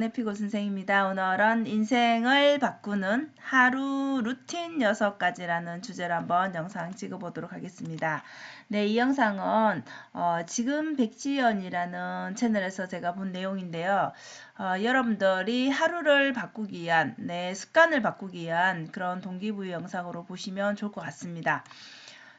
네피고 선생입니다. 오늘은 인생을 바꾸는 하루 루틴 6가지라는 주제로 한번 영상 찍어보도록 하겠습니다. 네, 이 영상은 지금 백지연이라는 채널에서 제가 본 내용인데요. 여러분들이 하루를 바꾸기 위한, 내 습관을 바꾸기 위한 그런 동기부여 영상으로 보시면 좋을 것 같습니다.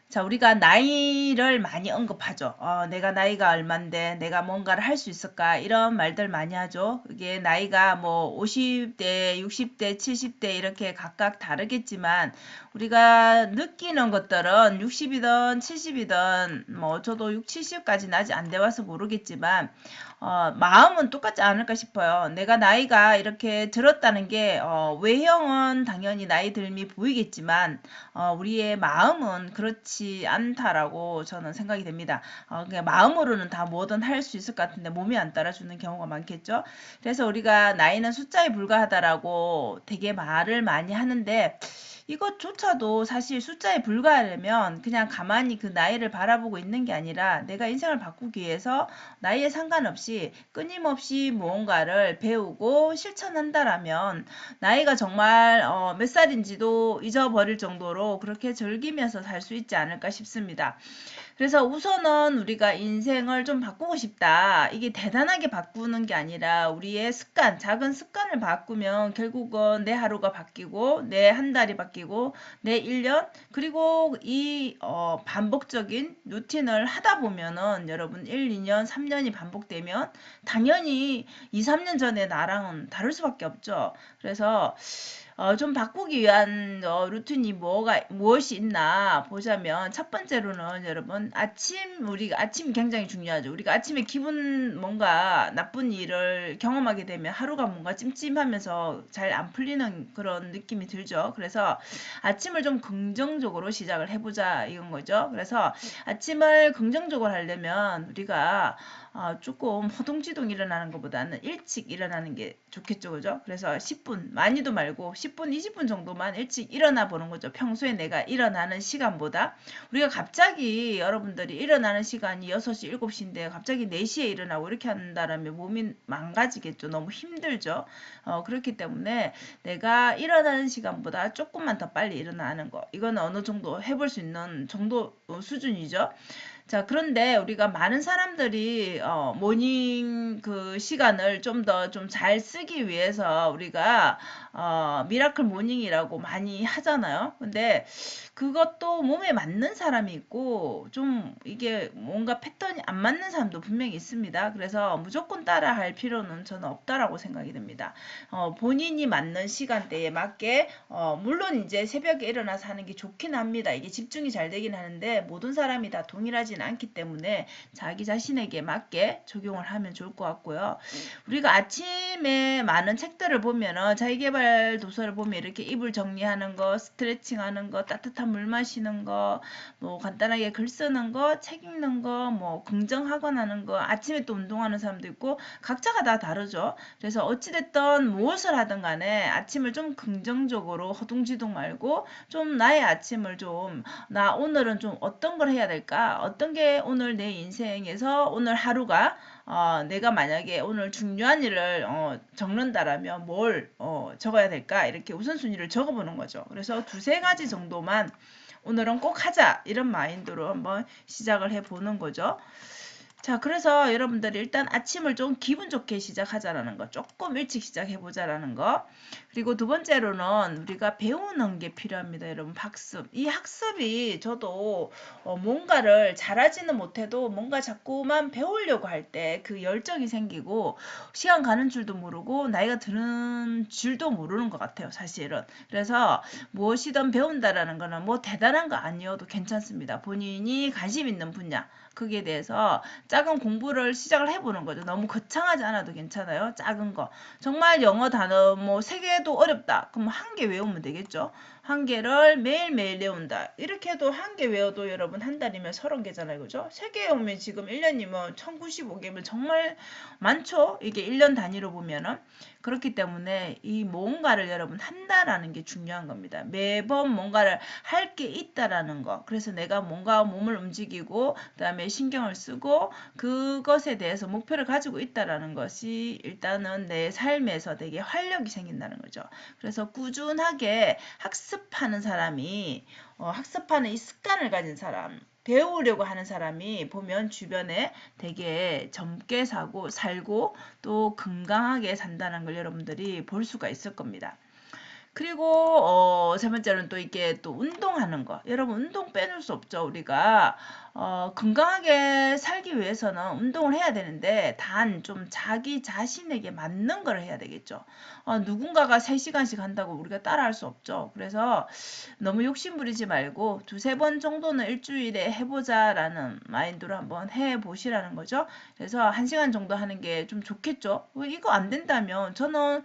자, 우리가 나이를 많이 언급하죠. 내가 나이가 얼만데 내가 뭔가를 할 수 있을까? 이런 말들 많이 하죠. 이게 나이가 뭐 50대, 60대, 70대 이렇게 각각 다르겠지만 우리가 느끼는 것들은 60이든 70이든 뭐 저도 6, 70까지는 아직 안 돼와서 모르겠지만 마음은 똑같지 않을까 싶어요. 내가 나이가 이렇게 들었다는 게 외형은 당연히 나이 들미 보이겠지만 우리의 마음은 그렇지 않다라고 저는 생각이 됩니다. 그냥 마음으로는 다 뭐든 할 수 있을 것 같은데 몸이 안 따라주는 경우가 많겠죠. 그래서 우리가 나이는 숫자에 불과하다라고 되게 말을 많이 하는데 이것조차도 사실 숫자에 불과하려면 그냥 가만히 그 나이를 바라보고 있는 게 아니라 내가 인생을 바꾸기 위해서 나이에 상관없이 끊임없이 무언가를 배우고 실천한다라면 나이가 정말 몇 살인지도 잊어버릴 정도로 그렇게 즐기면서 살 수 있지 않을까 싶습니다. 그래서 우선은 우리가 인생을 좀 바꾸고 싶다. 이게 대단하게 바꾸는 게 아니라 우리의 습관, 작은 습관을 바꾸면 결국은 내 하루가 바뀌고 내 한 달이 바뀌고 내 1년 그리고 이 반복적인 루틴을 하다 보면은 여러분 1, 2년, 3년이 반복되면 당연히 2, 3년 전에 나랑은 다를 수밖에 없죠. 그래서 좀 바꾸기 위한 루틴이 무엇이 있나 보자면 첫 번째로는 여러분 아침이 굉장히 중요하죠. 우리가 아침에 기분 뭔가 나쁜 일을 경험하게 되면 하루가 뭔가 찜찜하면서 잘 안 풀리는 그런 느낌이 들죠. 그래서 아침을 좀 긍정적으로 시작을 해보자 이건 거죠. 그래서 아침을 긍정적으로 하려면 우리가 조금 허둥지둥 일어나는 것보다는 일찍 일어나는 게 좋겠죠. 그죠? 그래서 10분, 많이도 말고 10분, 20분 정도만 일찍 일어나 보는 거죠. 평소에 내가 일어나는 시간보다. 우리가 갑자기 여러분들이 일어나는 시간이 6시, 7시인데 갑자기 4시에 일어나고 이렇게 한다면 몸이 망가지겠죠. 너무 힘들죠. 그렇기 때문에 내가 일어나는 시간보다 조금만 더 빨리 일어나는 거. 이거는 어느 정도 해볼 수 있는 정도 수준이죠. 자, 그런데 우리가 많은 사람들이 모닝 그 시간을 좀 더 좀 잘 쓰기 위해서 우리가 미라클 모닝이라고 많이 하잖아요. 근데 그것도 몸에 맞는 사람이 있고 좀 이게 뭔가 패턴이 안 맞는 사람도 분명히 있습니다. 그래서 무조건 따라 할 필요는 저는 없다라고 생각이 듭니다. 본인이 맞는 시간대에 맞게 물론 이제 새벽에 일어나서 하는 게 좋긴 합니다. 이게 집중이 잘 되긴 하는데 모든 사람이 다 동일하진 않기 때문에 자기 자신에게 맞게 적용을 하면 좋을 것 같고요. 우리가 아침에 많은 책들을 보면은 자기계발 도서를 보면 이렇게 이불 정리하는 거, 스트레칭 하는 거, 따뜻한 물 마시는 거, 뭐 간단하게 글 쓰는 거, 책 읽는 거, 뭐 긍정학원 하는 거, 아침에 또 운동하는 사람도 있고 각자가 다 다르죠. 그래서 어찌됐든 무엇을 하든 간에 아침을 좀 긍정적으로 허둥지둥 말고 좀 나의 아침을 좀 나 오늘은 좀 어떤 걸 해야 될까? 어떤 게 오늘 내 인생에서 오늘 하루가 내가 만약에 오늘 중요한 일을 적는다라면 뭘 적어야 될까? 이렇게 우선순위를 적어보는 거죠. 그래서 두세 가지 정도만 오늘은 꼭 하자 이런 마인드로 한번 시작을 해보는 거죠. 자, 그래서 여러분들이 일단 아침을 좀 기분 좋게 시작하자라는 거, 조금 일찍 시작해보자라는 거. 그리고 두 번째로는 우리가 배우는 게 필요합니다, 여러분. 학습. 이 학습이 저도 뭔가를 잘하지는 못해도 뭔가 자꾸만 배우려고 할 때 그 열정이 생기고 시간 가는 줄도 모르고 나이가 드는 줄도 모르는 것 같아요, 사실은. 그래서 무엇이든 배운다라는 거는 뭐 대단한 거 아니어도 괜찮습니다. 본인이 관심 있는 분야. 거기에 대해서 작은 공부를 시작을 해보는 거죠. 너무 거창하지 않아도 괜찮아요. 작은 거. 정말 영어 단어 뭐 3개도 어렵다. 그럼 1개 외우면 되겠죠. 한 개를 매일매일 외운다. 이렇게 해도 한 개 외워도 여러분 한 달이면 30개잖아요. 그죠? 3개 외우면 지금 1년이면 1095개면 정말 많죠? 이게 1년 단위로 보면은. 그렇기 때문에 이 뭔가를 여러분 한다라는 게 중요한 겁니다. 매번 뭔가를 할 게 있다라는 거. 그래서 내가 뭔가 몸을 움직이고 그다음에 신경을 쓰고 그것에 대해서 목표를 가지고 있다라는 것이 일단은 내 삶에서 되게 활력이 생긴다는 거죠. 그래서 꾸준하게 학습하는 사람이 학습하는 이 습관을 가진 사람 배우려고 하는 사람이 보면 주변에 되게 젊게 살고 또 건강하게 산다는 걸 여러분들이 볼 수가 있을 겁니다. 그리고 세 번째는 또 이게 또 운동하는 거. 여러분 운동 빼놓을 수 없죠. 우리가 건강하게 살기 위해서는 운동을 해야 되는데 단 좀 자기 자신에게 맞는 걸 해야 되겠죠. 누군가가 3시간씩 한다고 우리가 따라할 수 없죠. 그래서 너무 욕심 부리지 말고 2-3번 정도는 일주일에 해보자라는 마인드로 한번 해보시라는 거죠. 그래서 1시간 정도 하는 게 좀 좋겠죠. 이거 안 된다면 저는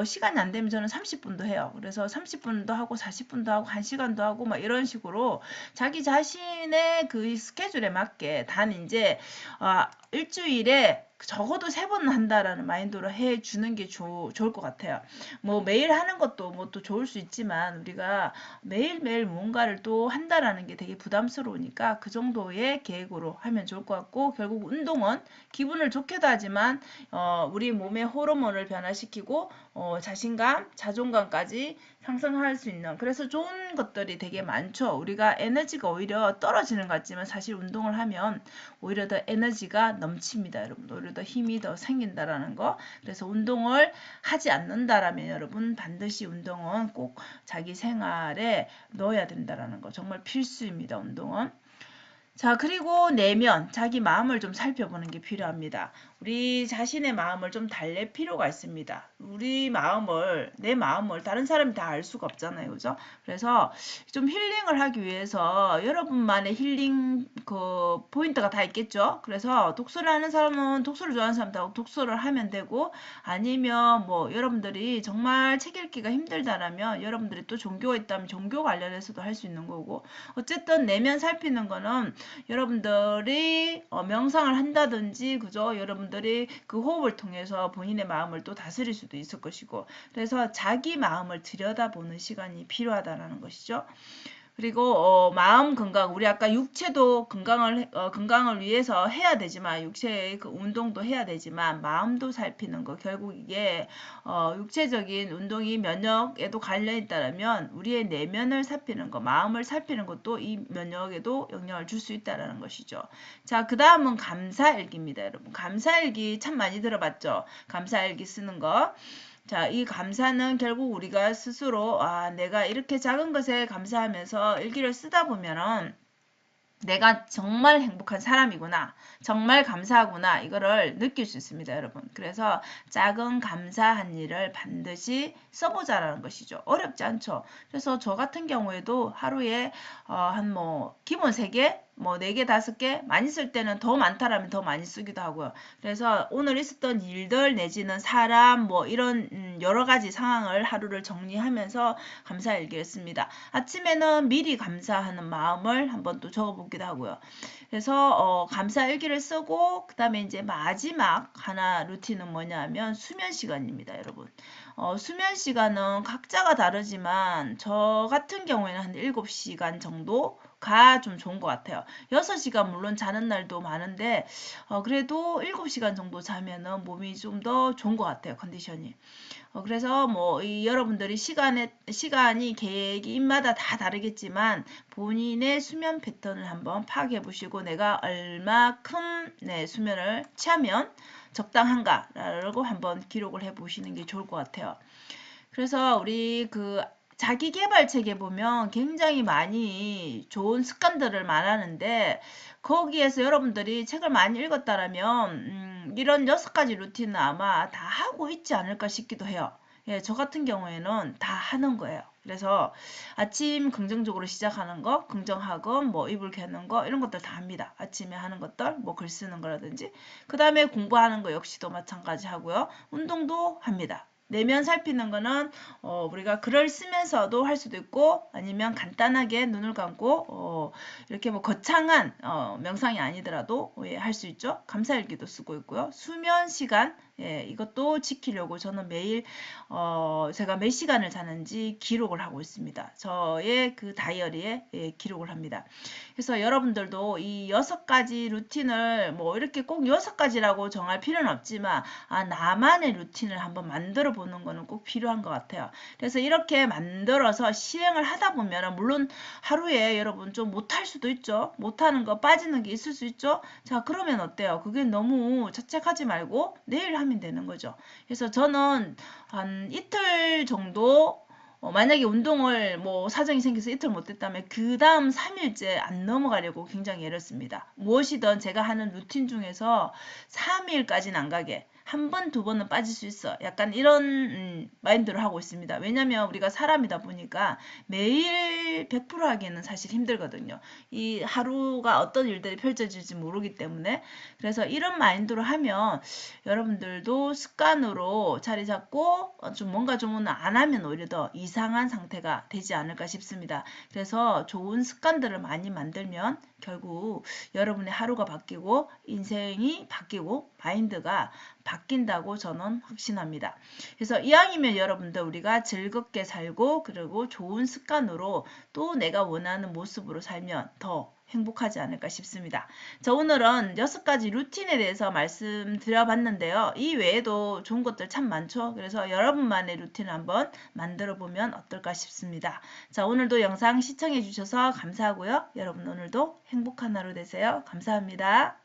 시간이 안 되면 저는 30분도 해요. 그래서 30분도 하고 40분도 하고 1시간도 하고 막 이런 식으로 자기 자신의 그 스케줄에 맞게 단 이제 일주일에 적어도 3번 한다라는 마인드로 해주는 게 좋을 것 같아요. 뭐 매일 하는 것도 뭐 또 좋을 수 있지만 우리가 매일매일 무언가를 또 한다라는 게 되게 부담스러우니까 그 정도의 계획으로 하면 좋을 것 같고 결국 운동은 기분을 좋게도 하지만 우리 몸의 호르몬을 변화시키고 자신감, 자존감까지 상승할 수 있는 그래서 좋은 것들이 되게 많죠. 우리가 에너지가 오히려 떨어지는 것 같지만 사실 운동을 하면 오히려 더 에너지가 넘칩니다. 여러분 오히려 더 힘이 더 생긴다라는 거. 그래서 운동을 하지 않는다라면 여러분 반드시 운동은 꼭 자기 생활에 넣어야 된다라는 거. 정말 필수입니다. 운동은. 자, 그리고 내면, 자기 마음을 좀 살펴보는 게 필요합니다. 우리 자신의 마음을 좀 달랠 필요가 있습니다. 내 마음을 다른 사람이 다 알 수가 없잖아요. 그죠? 그래서 좀 힐링을 하기 위해서 여러분만의 힐링 포인트가 다 있겠죠? 그래서 독서를 하는 사람은 독서를 좋아하는 사람도 독서를 하면 되고 아니면 뭐 여러분들이 정말 책 읽기가 힘들다라면 여러분들이 또 종교가 있다면 종교 관련해서도 할 수 있는 거고 어쨌든 내면 살피는 거는 여러분들이 명상을 한다든지 그죠? 여러분들이 그 호흡을 통해서 본인의 마음을 또 다스릴 수도 있을 것이고 그래서 자기 마음을 들여다보는 시간이 필요하다는 것이죠. 그리고 마음 건강 우리 아까 육체도 건강을 위해서 해야 되지만 육체의 그 운동도 해야 되지만 마음도 살피는 거 결국 이게 육체적인 운동이 면역에도 관련이 있다면 우리의 내면을 살피는 거 마음을 살피는 것도 이 면역에도 영향을 줄 수 있다는 것이죠. 자, 그 다음은 감사일기입니다. 여러분 감사일기 참 많이 들어봤죠. 감사일기 쓰는 거. 자, 이 감사는 결국 우리가 스스로 내가 이렇게 작은 것에 감사하면서 일기를 쓰다 보면은 내가 정말 행복한 사람이구나. 정말 감사하구나. 이거를 느낄 수 있습니다, 여러분. 그래서 작은 감사한 일을 반드시 써보자라는 것이죠. 어렵지 않죠. 그래서 저 같은 경우에도 하루에 한 기본 3개, 4개, 5개 많이 쓸 때는 더 많다라면 더 많이 쓰기도 하고요. 그래서 오늘 있었던 일들 내지는 사람 이런 여러 가지 상황을 하루를 정리하면서 감사일기를 씁니다. 아침에는 미리 감사하는 마음을 한번 또 적어보기도 하고요. 그래서 감사일기를 쓰고 그 다음에 이제 마지막 하나 루틴은 뭐냐면 수면 시간입니다, 여러분. 수면 시간은 각자가 다르지만 저 같은 경우에는 한 7시간 정도가 좀 좋은 것 같아요. 6시간 물론 자는 날도 많은데 그래도 7시간 정도 자면은 몸이 좀 더 좋은 것 같아요. 컨디션이. 그래서 여러분들이 시간이 계획이 입마다 다 다르겠지만 본인의 수면 패턴을 한번 파악해 보시고 내가 얼마큼 수면을 취하면 적당한가라고 한번 기록을 해 보시는 게 좋을 것 같아요. 그래서 우리 자기계발책에 보면 굉장히 많이 좋은 습관들을 말하는데 거기에서 여러분들이 책을 많이 읽었다라면 이런 6가지 루틴은 아마 다 하고 있지 않을까 싶기도 해요. 예, 저 같은 경우에는 다 하는 거예요. 그래서 아침 긍정적으로 시작하는 거, 긍정학원, 이불 개는 거 이런 것들 다 합니다. 아침에 하는 것들, 글 쓰는 거라든지 그 다음에 공부하는 거 역시도 마찬가지 하고요. 운동도 합니다. 내면 살피는 거는 우리가 글을 쓰면서도 할 수도 있고 아니면 간단하게 눈을 감고 이렇게 뭐 거창한 명상이 아니더라도 할 수 있죠. 감사일기도 쓰고 있고요. 수면 시간 이것도 지키려고 저는 매일 제가 몇 시간을 자는지 기록을 하고 있습니다. 저의 그 다이어리에 기록을 합니다. 그래서 여러분들도 이 6가지 루틴을 뭐 이렇게 꼭 6가지라고 정할 필요는 없지만 나만의 루틴을 한번 만들어 보는 거는 꼭 필요한 것 같아요. 그래서 이렇게 만들어서 실행을 하다 보면 물론 하루에 여러분 좀 못할 수도 있죠. 못하는 거 빠지는 게 있을 수 있죠. 자, 그러면 어때요? 그게 너무 자책하지 말고 내일 하면 되는 거죠. 그래서 저는 한 이틀 정도 만약에 운동을 뭐 사정이 생겨서 이틀 못했다면 그 다음 3일째 안 넘어가려고 굉장히 애를 씁니다. 무엇이든 제가 하는 루틴 중에서 3일까지는 안 가게 한 번, 두 번은 빠질 수 있어. 약간 이런 마인드를 하고 있습니다. 왜냐면 우리가 사람이다 보니까 매일 100% 하기에는 사실 힘들거든요. 이 하루가 어떤 일들이 펼쳐질지 모르기 때문에 그래서 이런 마인드로 하면 여러분들도 습관으로 자리 잡고 좀 뭔가 좀 안 하면 오히려 더 이상한 상태가 되지 않을까 싶습니다. 그래서 좋은 습관들을 많이 만들면 결국 여러분의 하루가 바뀌고 인생이 바뀌고 마인드가 바뀐다고 저는 확신합니다. 그래서 이왕이면 여러분들 우리가 즐겁게 살고 그리고 좋은 습관으로 또 내가 원하는 모습으로 살면 더 행복하지 않을까 싶습니다. 자, 오늘은 6가지 루틴에 대해서 말씀드려봤는데요. 이 외에도 좋은 것들 참 많죠. 그래서 여러분만의 루틴을 한번 만들어 보면 어떨까 싶습니다. 자, 오늘도 영상 시청해 주셔서 감사하고요. 여러분 오늘도 행복한 하루 되세요. 감사합니다.